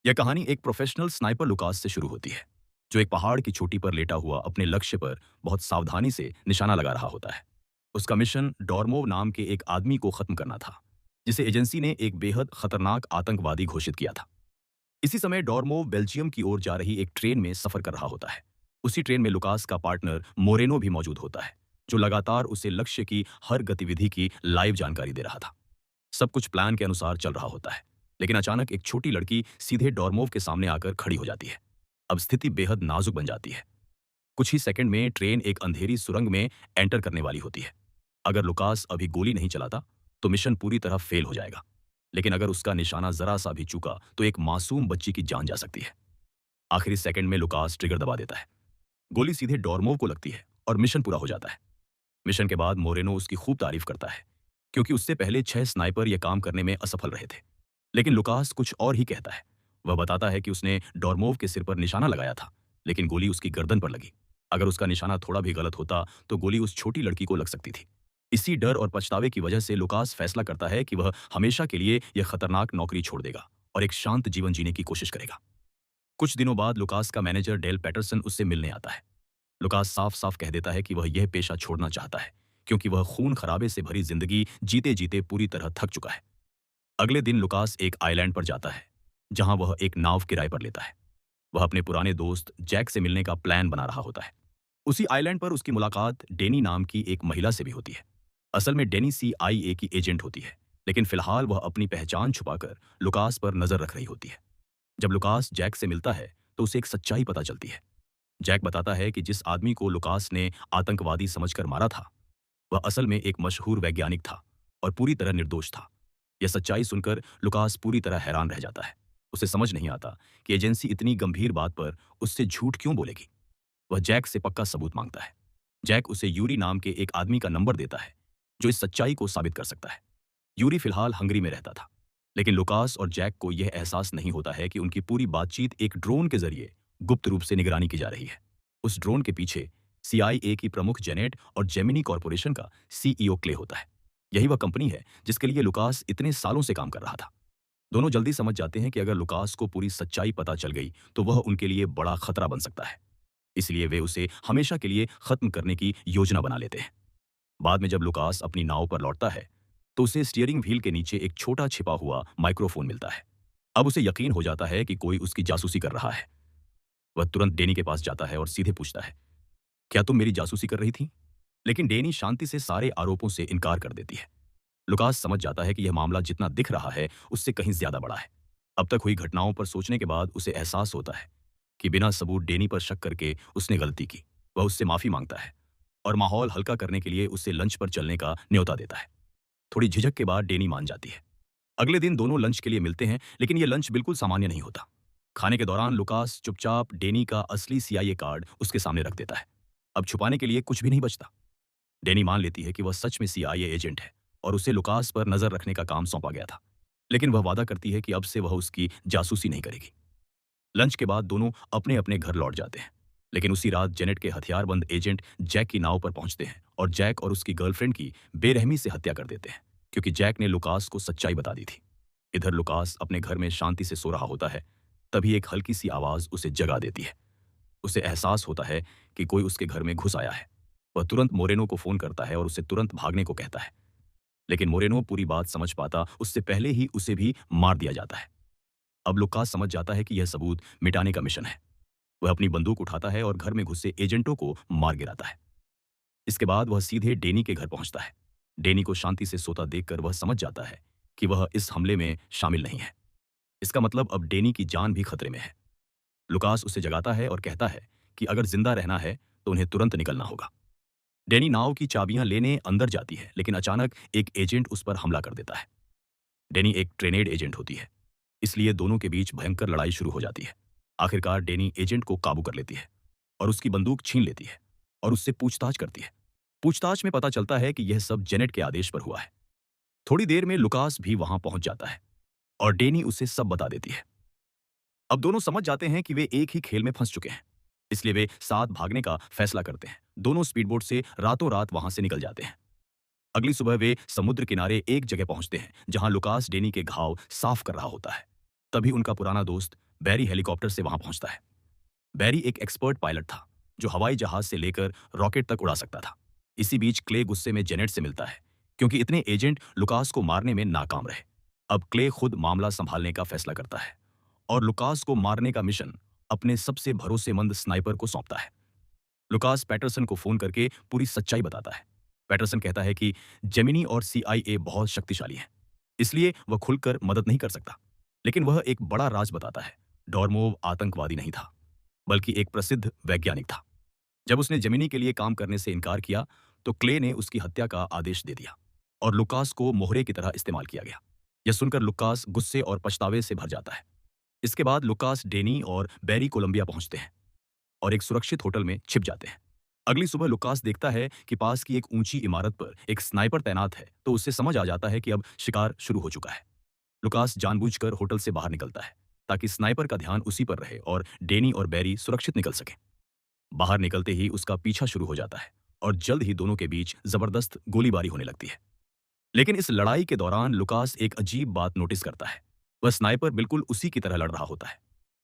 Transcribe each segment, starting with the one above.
यह कहानी एक प्रोफेशनल स्नाइपर लुकास से शुरू होती है, जो एक पहाड़ की चोटी पर लेटा हुआ अपने लक्ष्य पर बहुत सावधानी से निशाना लगा रहा होता है। उसका मिशन डॉर्मोव नाम के एक आदमी को खत्म करना था, जिसे एजेंसी ने एक बेहद खतरनाक आतंकवादी घोषित किया था। इसी समय डॉर्मोव बेल्जियम की ओर जा रही एक ट्रेन में सफर कर रहा होता है। उसी ट्रेन में लुकास का पार्टनर मोरेनो भी मौजूद होता है, जो लगातार उसे लक्ष्य की हर गतिविधि की लाइव जानकारी दे रहा था। सब कुछ प्लान के अनुसार चल रहा होता है, लेकिन अचानक एक छोटी लड़की सीधे डॉर्मोव के सामने आकर खड़ी हो जाती है। अब स्थिति बेहद नाजुक बन जाती है। कुछ ही सेकंड में ट्रेन एक अंधेरी सुरंग में एंटर करने वाली होती है। अगर लुकास अभी गोली नहीं चलाता, तो मिशन पूरी तरह फेल हो जाएगा। लेकिन अगर उसका निशाना जरा सा भी चूका, तो एक मासूम बच्ची की जान जा सकती है। आखिरी सेकंड में लुकास ट्रिगर दबा देता है। गोली सीधे डॉर्मोव को लगती है और मिशन पूरा हो जाता है। मिशन के बाद मोरेनो उसकी खूब तारीफ करता है, क्योंकि उससे पहले 6 स्नाइपर यह काम करने में असफल रहे थे। लेकिन लुकास कुछ और ही कहता है। वह बताता है कि उसने डॉर्मोव के सिर पर निशाना लगाया था, लेकिन गोली उसकी गर्दन पर लगी। अगर उसका निशाना थोड़ा भी गलत होता, तो गोली उस छोटी लड़की को लग सकती थी। इसी डर और पछतावे की वजह से लुकास फैसला करता है कि वह हमेशा के लिए यह खतरनाक नौकरी छोड़ देगा और एक शांत जीवन जीने की कोशिश करेगा। कुछ दिनों बाद लुकास का मैनेजर डेल पैटरसन उससे मिलने आता है। लुकास साफ साफ कह देता है कि वह यह पेशा छोड़ना चाहता है, क्योंकि वह खून खराबे से भरी जिंदगी जीते जीते पूरी तरह थक चुका है। अगले दिन लुकास एक आइलैंड पर जाता है, जहां वह एक नाव किराए पर लेता है। वह अपने पुराने दोस्त जैक से मिलने का प्लान बना रहा होता है। उसी आइलैंड पर उसकी मुलाकात डेनी नाम की एक महिला से भी होती है। असल में डेनी CIA की एजेंट होती है, लेकिन फिलहाल वह अपनी पहचान छुपाकर लुकास पर नजर रख रही होती है। जब लुकास जैक से मिलता है, तो उसे एक सच्चाई पता चलती है। जैक बताता है कि जिस आदमी को लुकास ने आतंकवादी समझकर मारा था, वह असल में एक मशहूर वैज्ञानिक था और पूरी तरह निर्दोष था। यह सच्चाई सुनकर लुकास पूरी तरह हैरान रह जाता है। उसे समझ नहीं आता कि एजेंसी इतनी गंभीर बात पर उससे झूठ क्यों बोलेगी। वह जैक से पक्का सबूत मांगता है। जैक उसे यूरी नाम के एक आदमी का नंबर देता है, जो इस सच्चाई को साबित कर सकता है। यूरी फिलहाल हंगरी में रहता था, लेकिन लुकास और जैक को यह एहसास नहीं होता है कि उनकी पूरी बातचीत एक ड्रोन के जरिए गुप्त रूप से निगरानी की जा रही है। उस ड्रोन के पीछे CIA की प्रमुख जेनेट और जेमिनी कॉरपोरेशन का CEO क्ले होता है। यही वह कंपनी है जिसके लिए लुकास इतने सालों से काम कर रहा था। दोनों जल्दी समझ जाते हैं कि अगर लुकास को पूरी सच्चाई पता चल गई, तो वह उनके लिए बड़ा खतरा बन सकता है। इसलिए वे उसे हमेशा के लिए खत्म करने की योजना बना लेते हैं। बाद में जब लुकास अपनी नाव पर लौटता है, तो उसे स्टीयरिंग व्हील के नीचे एक छोटा छिपा हुआ माइक्रोफोन मिलता है। अब उसे यकीन हो जाता है कि कोई उसकी जासूसी कर रहा है। वह तुरंत डेनी के पास जाता है और सीधे पूछता है, क्या तुम मेरी जासूसी कर रही थी? लेकिन डेनी शांति से सारे आरोपों से इनकार कर देती है। लुकास समझ जाता है कि यह मामला जितना दिख रहा है, उससे कहीं ज्यादा बड़ा है। अब तक हुई घटनाओं पर सोचने के बाद उसे एहसास होता है कि बिना सबूत डेनी पर शक करके उसने गलती की। वह उससे माफी मांगता है और माहौल हल्का करने के लिए उसे लंच पर चलने का न्योता देता है। थोड़ी झिझक के बाद डेनी मान जाती है। अगले दिन दोनों लंच के लिए मिलते हैं, लेकिन यह लंच बिल्कुल सामान्य नहीं होता। खाने के दौरान लुकास चुपचाप डेनी का असली CIA कार्ड उसके सामने रख देता है। अब छुपाने के लिए कुछ भी नहीं बचता। डेनी मान लेती है कि वह सच में CIA एजेंट है और उसे लुकास पर नजर रखने का काम सौंपा गया था। लेकिन वह वादा करती है कि अब से वह उसकी जासूसी नहीं करेगी। लंच के बाद दोनों अपने अपने घर लौट जाते हैं। लेकिन उसी रात जेनेट के हथियारबंद एजेंट जैक की नाव पर पहुंचते हैं और जैक और उसकी गर्लफ्रेंड की बेरहमी से हत्या कर देते हैं, क्योंकि जैक ने लुकास को सच्चाई बता दी थी। इधर लुकास अपने घर में शांति से सो रहा होता है। तभी एक हल्की सी आवाज उसे जगा देती है। उसे एहसास होता है कि कोई उसके घर में घुस आया है। वह तुरंत मोरेनो को फोन करता है और उसे तुरंत भागने को कहता है। लेकिन मोरेनो पूरी बात समझ पाता उससे पहले ही उसे भी मार दिया जाता है। अब लुकास समझ जाता है कि यह सबूत मिटाने का मिशन है। वह अपनी बंदूक उठाता है और घर में घुसे एजेंटों को मार गिराता है। इसके बाद वह सीधे डेनी के घर पहुंचता है। डेनी को शांति से सोता देखकर वह समझ जाता है कि वह इस हमले में शामिल नहीं है। इसका मतलब अब डेनी की जान भी खतरे में है। लुकास उसे जगाता है और कहता है कि अगर जिंदा रहना है, तो उन्हें तुरंत निकलना होगा। डेनी नाव की चाबियां लेने अंदर जाती है, लेकिन अचानक एक एजेंट उस पर हमला कर देता है। डेनी एक ट्रेनेड एजेंट होती है, इसलिए दोनों के बीच भयंकर लड़ाई शुरू हो जाती है। आखिरकार डेनी एजेंट को काबू कर लेती है और उसकी बंदूक छीन लेती है और उससे पूछताछ करती है। पूछताछ में पता चलता है कि यह सब जेनेट के आदेश पर हुआ है। थोड़ी देर में लुकास भी वहां पहुंच जाता है और डेनी उसे सब बता देती है। अब दोनों समझ जाते हैं कि वे एक ही खेल में फंस चुके हैं, इसलिए वे साथ भागने का फैसला करते हैं। दोनों स्पीडबोट से रातों रात वहां से निकल जाते हैं। अगली सुबह वे समुद्र किनारे एक जगह पहुंचते हैं, जहां लुकास डेनी के घाव साफ कर रहा होता है। तभी उनका पुराना दोस्त बैरी हेलीकॉप्टर से वहां पहुंचता है। बैरी एक एक्सपर्ट पायलट था जो हवाई जहाज से लेकर रॉकेट तक उड़ा सकता था। इसी बीच क्ले गुस्से में जेनेट से मिलता है क्योंकि इतने एजेंट लुकास को मारने में नाकाम रहे। अब क्ले खुद मामला संभालने का फैसला करता है और लुकास को मारने का मिशन अपने सबसे भरोसेमंद स्नाइपर को सौंपता है। लुकास पैटरसन को फोन करके पूरी सच्चाई बताता है। पैटरसन कहता है कि जेमिनी और सीआईए बहुत शक्तिशाली हैं, इसलिए वह खुलकर मदद नहीं कर सकता। लेकिन वह एक बड़ा राज बताता है। डॉर्मोव आतंकवादी नहीं था, बल्कि एक प्रसिद्ध वैज्ञानिक था। जब उसने जेमिनी के लिए काम करने से इनकार किया, तो क्ले ने उसकी हत्या का आदेश दे दिया और लुकास को मोहरे की तरह इस्तेमाल किया गया। यह सुनकर लुकास गुस्से और पछतावे से भर जाता है। इसके बाद लुकास डेनी और बैरी कोलंबिया पहुंचते हैं और एक सुरक्षित होटल में छिप जाते हैं। अगली सुबह लुकास देखता है कि पास की एक ऊंची इमारत पर एक स्नाइपर तैनात है, तो उसे समझ आ जाता है कि अब शिकार शुरू हो चुका है। लुकास जानबूझकर होटल से बाहर निकलता है ताकि स्नाइपर का ध्यान उसी पर रहे और डेनी और बैरी सुरक्षित निकल सके। बाहर निकलते ही उसका पीछा शुरू हो जाता है और जल्द ही दोनों के बीच जबरदस्त गोलीबारी होने लगती है। लेकिन इस लड़ाई के दौरान लुकास एक अजीब बात नोटिस करता है। वह स्नाइपर बिल्कुल उसी की तरह लड़ रहा होता है।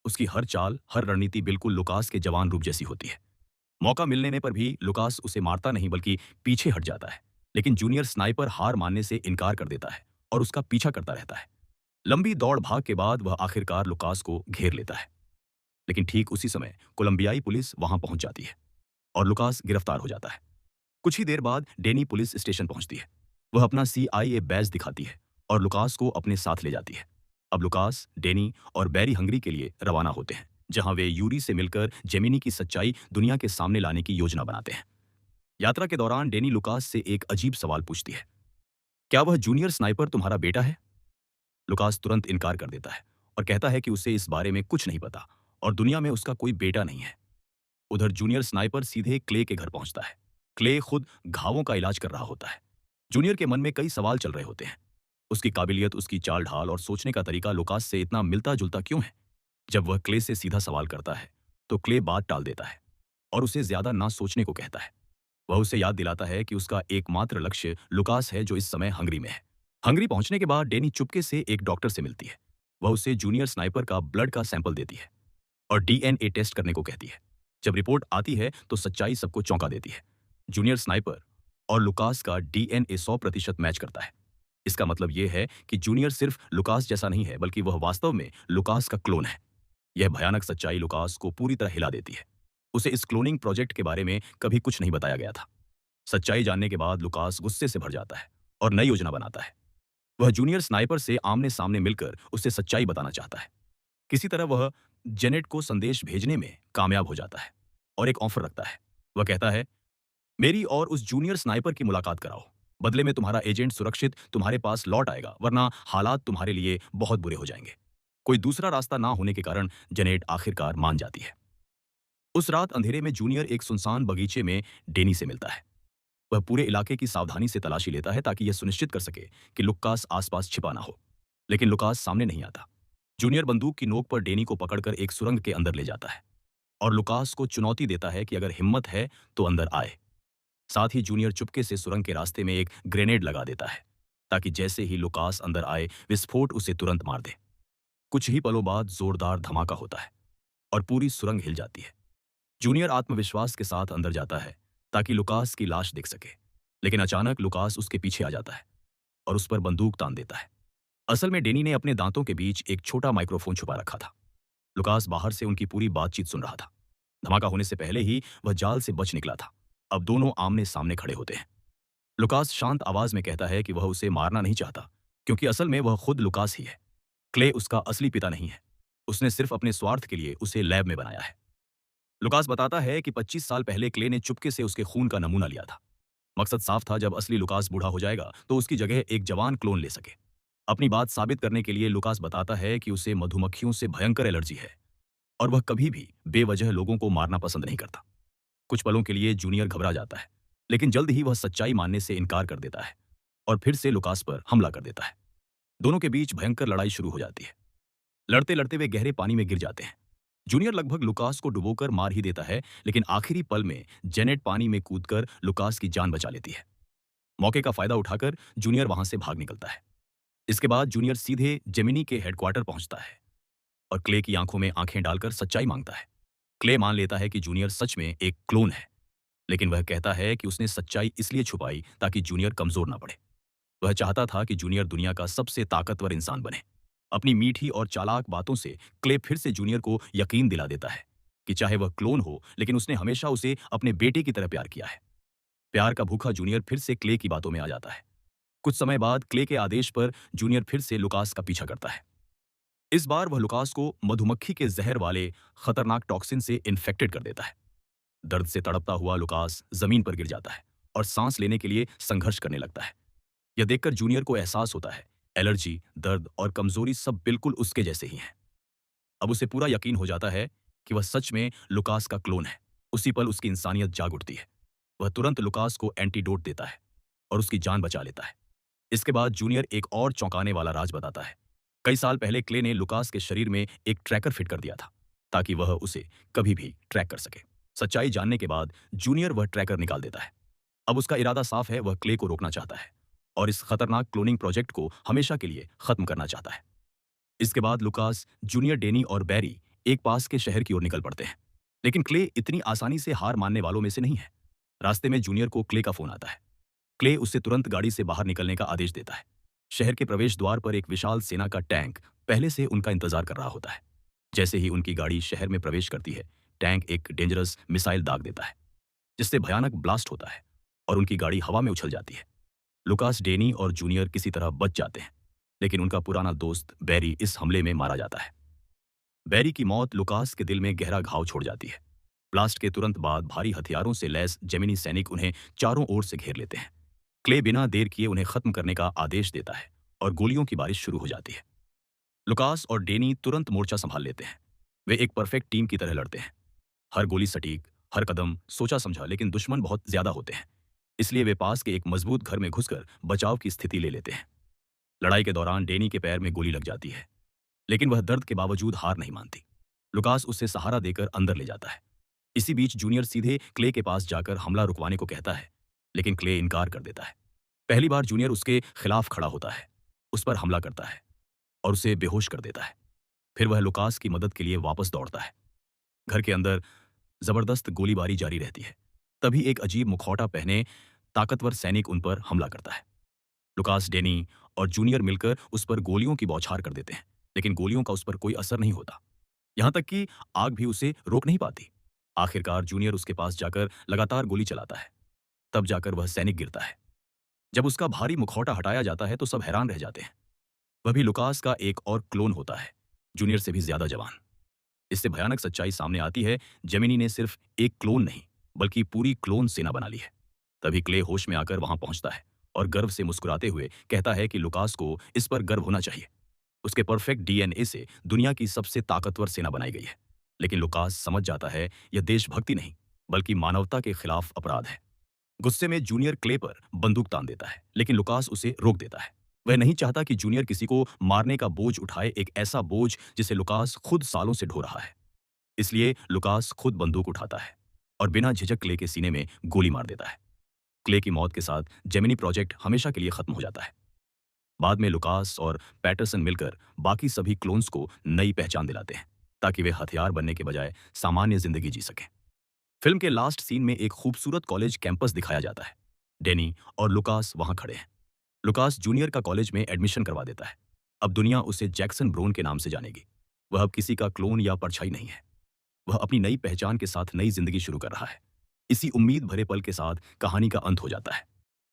उसकी हर चाल, हर रणनीति बिल्कुल लुकास के जवान रूप जैसी होती है। मौका मिलने पर भी लुकास उसे मारता नहीं बल्कि पीछे हट जाता है। लेकिन जूनियर स्नाइपर हार मानने से इनकार कर देता है और उसका पीछा करता रहता है। लंबी दौड़ भाग के बाद वह आखिरकार लुकास को घेर लेता है। लेकिन ठीक उसी समय कोलंबियाई पुलिस वहां पहुंच जाती है और लुकास गिरफ्तार हो जाता है। कुछ ही देर बाद डेनी पुलिस स्टेशन पहुंचती है। वह अपना सीआईए बैज दिखाती है और लुकास को अपने साथ ले जाती है। अब लुकास, डेनी और बैरी हंगरी के लिए रवाना होते हैं, जहां वे यूरी से मिलकर जेमिनी की सच्चाई दुनिया के सामने लाने की योजना बनाते हैं। यात्रा के दौरान डेनी लुकास से एक अजीब सवाल पूछती है, क्या वह जूनियर स्नाइपर तुम्हारा बेटा है? लुकास तुरंत इनकार कर देता है और कहता है कि उसे इस बारे में कुछ नहीं पता और दुनिया में उसका कोई बेटा नहीं है। उधर जूनियर स्नाइपर सीधे क्ले के घर पहुंचता है। क्ले खुद घावों का इलाज कर रहा होता है। जूनियर के मन में कई सवाल चल रहे होते हैं। उसकी काबिलियत, उसकी चाल ढाल और सोचने का तरीका लुकास से इतना मिलता जुलता क्यों है? जब वह क्ले से सीधा सवाल करता है, तो क्ले बात टाल देता है और उसे ज्यादा ना सोचने को कहता है। वह उसे याद दिलाता है कि उसका एकमात्र लक्ष्य लुकास है, जो इस समय हंगरी में है। हंगरी पहुंचने के बाद डेनी चुपके से एक डॉक्टर से मिलती है। वह उसे जूनियर स्नाइपर का ब्लड का सैंपल देती है और डीएनए टेस्ट करने को कहती है। जब रिपोर्ट आती है तो सच्चाई सबको चौंका देती है। जूनियर स्नाइपर और लुकास का डीएनए 100% मैच करता है। इसका मतलब यह है कि जूनियर सिर्फ लुकास जैसा नहीं है, बल्कि वह वास्तव में लुकास का क्लोन है। यह भयानक सच्चाई लुकास को पूरी तरह हिला देती है। उसे इस क्लोनिंग प्रोजेक्ट के बारे में कभी कुछ नहीं बताया गया था। सच्चाई जानने के बाद लुकास गुस्से से भर जाता है और नई योजना बनाता है। वह जूनियर स्नाइपर से आमने सामने मिलकर उसे सच्चाई बताना चाहता है। किसी तरह वह जेनेट को संदेश भेजने में कामयाब हो जाता है और एक ऑफर रखता है। वह कहता है, मेरी और उस जूनियर स्नाइपर की मुलाकात कराओ। बदले में तुम्हारा एजेंट सुरक्षित तुम्हारे पास लौट आएगा, वरना हालात तुम्हारे लिए बहुत बुरे हो जाएंगे। कोई दूसरा रास्ता ना होने के कारण जेनेट आखिरकार मान जाती है। उस रात अंधेरे में जूनियर एक सुनसान बगीचे में डेनी से मिलता है। वह पूरे इलाके की सावधानी से तलाशी लेता है ताकि यह सुनिश्चित कर सके कि लुकास आसपास छिपा ना हो। लेकिन लुकास सामने नहीं आता। जूनियर बंदूक की नोक पर डेनी को पकड़कर एक सुरंग के अंदर ले जाता है और लुकास को चुनौती देता है कि अगर हिम्मत है तो अंदर आए। साथ ही जूनियर चुपके से सुरंग के रास्ते में एक ग्रेनेड लगा देता है ताकि जैसे ही लुकास अंदर आए, विस्फोट उसे तुरंत मार दे। कुछ ही पलों बाद जोरदार धमाका होता है और पूरी सुरंग हिल जाती है। जूनियर आत्मविश्वास के साथ अंदर जाता है ताकि लुकास की लाश दिख सके। लेकिन अचानक लुकास उसके पीछे आ जाता है और उस पर बंदूक तान देता है। असल में डेनी ने अपने दांतों के बीच एक छोटा माइक्रोफोन छुपा रखा था। लुकास बाहर से उनकी पूरी बातचीत सुन रहा था। धमाका होने से पहले ही वह जाल से बच निकला था। अब दोनों आमने सामने खड़े होते हैं। लुकास शांत आवाज में कहता है कि वह उसे मारना नहीं चाहता, क्योंकि असल में वह खुद लुकास ही है। क्ले उसका असली पिता नहीं है। उसने सिर्फ अपने स्वार्थ के लिए उसे लैब में बनाया है। लुकास बताता है कि 25 साल पहले क्ले ने चुपके से उसके खून का नमूना लिया था। मकसद साफ था, जब असली लुकास बूढ़ा हो जाएगा तो उसकी जगह एक जवान क्लोन ले सके। अपनी बात साबित करने के लिए लुकास बताता है कि उसे मधुमक्खियों से भयंकर एलर्जी है और वह कभी भी बेवजह लोगों को मारना पसंद नहीं करता। कुछ पलों के लिए जूनियर घबरा जाता है, लेकिन जल्द ही वह सच्चाई मानने से इनकार कर देता है और फिर से लुकास पर हमला कर देता है। दोनों के बीच भयंकर लड़ाई शुरू हो जाती है। लड़ते लड़ते वे गहरे पानी में गिर जाते हैं। जूनियर लगभग लुकास को डुबोकर मार ही देता है, लेकिन आखिरी पल में जेनेट पानी में कूदकर लुकास की जान बचा लेती है। मौके का फायदा उठाकर जूनियर वहां से भाग निकलता है। इसके बाद जूनियर सीधे जेमिनी के हेडक्वार्टर पहुंचता है और क्ले की आंखों में आंखें डालकर सच्चाई मांगता है। क्ले मान लेता है कि जूनियर सच में एक क्लोन है, लेकिन वह कहता है कि उसने सच्चाई इसलिए छुपाई ताकि जूनियर कमजोर ना पड़े। वह चाहता था कि जूनियर दुनिया का सबसे ताकतवर इंसान बने। अपनी मीठी और चालाक बातों से क्ले फिर से जूनियर को यकीन दिला देता है कि चाहे वह क्लोन हो, लेकिन उसने हमेशा उसे अपने बेटे की तरह प्यार किया है। प्यार का भूखा जूनियर फिर से क्ले की बातों में आ जाता है। कुछ समय बाद क्ले के आदेश पर जूनियर फिर से लुकास का पीछा करता है। इस बार वह लुकास को मधुमक्खी के जहर वाले खतरनाक टॉक्सिन से इन्फेक्टेड कर देता है। दर्द से तड़पता हुआ लुकास जमीन पर गिर जाता है और सांस लेने के लिए संघर्ष करने लगता है। यह देखकर जूनियर को एहसास होता है, एलर्जी, दर्द और कमजोरी सब बिल्कुल उसके जैसे ही हैं। अब उसे पूरा यकीन हो जाता है कि वह सच में लुकास का क्लोन है। उसी पल उसकी इंसानियत जाग उठती है। वह तुरंत लुकास को एंटीडोट देता है और उसकी जान बचा लेता है। इसके बाद जूनियर एक और चौंकाने वाला राज बताता है। कई साल पहले क्ले ने लुकास के शरीर में एक ट्रैकर फिट कर दिया था ताकि वह उसे कभी भी ट्रैक कर सके। सच्चाई जानने के बाद जूनियर वह ट्रैकर निकाल देता है। अब उसका इरादा साफ है, वह क्ले को रोकना चाहता है और इस खतरनाक क्लोनिंग प्रोजेक्ट को हमेशा के लिए खत्म करना चाहता है। इसके बाद लुकास, जूनियर, डेनी और बैरी एक पास के शहर की ओर निकल पड़ते हैं। लेकिन क्ले इतनी आसानी से हार मानने वालों में से नहीं है। रास्ते में जूनियर को क्ले का फोन आता है। क्ले उससे तुरंत गाड़ी से बाहर निकलने का आदेश देता है। शहर के प्रवेश द्वार पर एक विशाल सेना का टैंक पहले से उनका इंतजार कर रहा होता है। जैसे ही उनकी गाड़ी शहर में प्रवेश करती है, टैंक एक डेंजरस मिसाइल दाग देता है, जिससे भयानक ब्लास्ट होता है और उनकी गाड़ी हवा में उछल जाती है। लुकास, डेनी और जूनियर किसी तरह बच जाते हैं, लेकिन उनका पुराना दोस्त बैरी इस हमले में मारा जाता है। बैरी की मौत लुकास के दिल में गहरा घाव छोड़ जाती है। ब्लास्ट के तुरंत बाद भारी हथियारों से लैस जेमिनी सैनिक उन्हें चारों ओर से घेर लेते हैं। क्ले बिना देर किए उन्हें खत्म करने का आदेश देता है और गोलियों की बारिश शुरू हो जाती है। लुकास और डेनी तुरंत मोर्चा संभाल लेते हैं। वे एक परफेक्ट टीम की तरह लड़ते हैं। हर गोली सटीक, हर कदम सोचा समझा, लेकिन दुश्मन बहुत ज्यादा होते हैं। इसलिए वे पास के एक मजबूत घर में घुसकर बचाव की स्थिति ले लेते हैं। लड़ाई के दौरान डेनी के पैर में गोली लग जाती है, लेकिन वह दर्द के बावजूद हार नहीं मानती। लुकास उसे सहारा देकर अंदर ले जाता है। इसी बीच जूनियर सीधे क्ले के पास जाकर हमला रुकवाने को कहता है, लेकिन क्ले इनकार कर देता है। पहली बार जूनियर उसके खिलाफ खड़ा होता है, उस पर हमला करता है और उसे बेहोश कर देता है। फिर वह लुकास की मदद के लिए वापस दौड़ता है। घर के अंदर जबरदस्त गोलीबारी जारी रहती है। तभी एक अजीब मुखौटा पहने ताकतवर सैनिक उन पर हमला करता है। लुकास, डेनी और जूनियर मिलकर उस पर गोलियों की बौछार कर देते हैं, लेकिन गोलियों का उस पर कोई असर नहीं होता। यहां तक कि आग भी उसे रोक नहीं पाती। आखिरकार जूनियर उसके पास जाकर लगातार गोली चलाता है। तब जाकर वह सैनिक गिरता है। जब उसका भारी मुखौटा हटाया जाता है तो सब हैरान रह जाते हैं। वह भी लुकास का एक और क्लोन होता है, जूनियर से भी ज्यादा जवान। इससे भयानक सच्चाई सामने आती है, जेमिनी ने सिर्फ एक क्लोन नहीं, बल्कि पूरी क्लोन सेना बना ली है। तभी क्ले होश में आकर वहां पहुंचता है और गर्व से मुस्कुराते हुए कहता है कि लुकास को इस पर गर्व होना चाहिए। उसके परफेक्ट डीएनए से दुनिया की सबसे ताकतवर सेना बनाई गई है। लेकिन लुकास समझ जाता है यह देशभक्ति नहीं, बल्कि मानवता के खिलाफ अपराध है। गुस्से में जूनियर क्ले पर बंदूक तान देता है, लेकिन लुकास उसे रोक देता है। वह नहीं चाहता कि जूनियर किसी को मारने का बोझ उठाए, एक ऐसा बोझ जिसे लुकास खुद सालों से ढो रहा है। इसलिए लुकास खुद बंदूक उठाता है और बिना झिझक क्ले के सीने में गोली मार देता है। क्ले की मौत के साथ जेमिनी प्रोजेक्ट हमेशा के लिए खत्म हो जाता है। बाद में लुकास और पैटरसन मिलकर बाकी सभी क्लोन्स को नई पहचान दिलाते हैं, ताकि वे हथियार बनने के बजाय सामान्य जिंदगी जी सकें। फिल्म के लास्ट सीन में एक खूबसूरत कॉलेज कैंपस दिखाया जाता है। डेनी और लुकास वहां खड़े हैं। लुकास जूनियर का कॉलेज में एडमिशन करवा देता है। अब दुनिया उसे जैक्सन ब्रोन के नाम से जानेगी। वह अब किसी का क्लोन या परछाई नहीं है। वह अपनी नई पहचान के साथ नई जिंदगी शुरू कर रहा है। इसी उम्मीद भरे पल के साथ कहानी का अंत हो जाता है।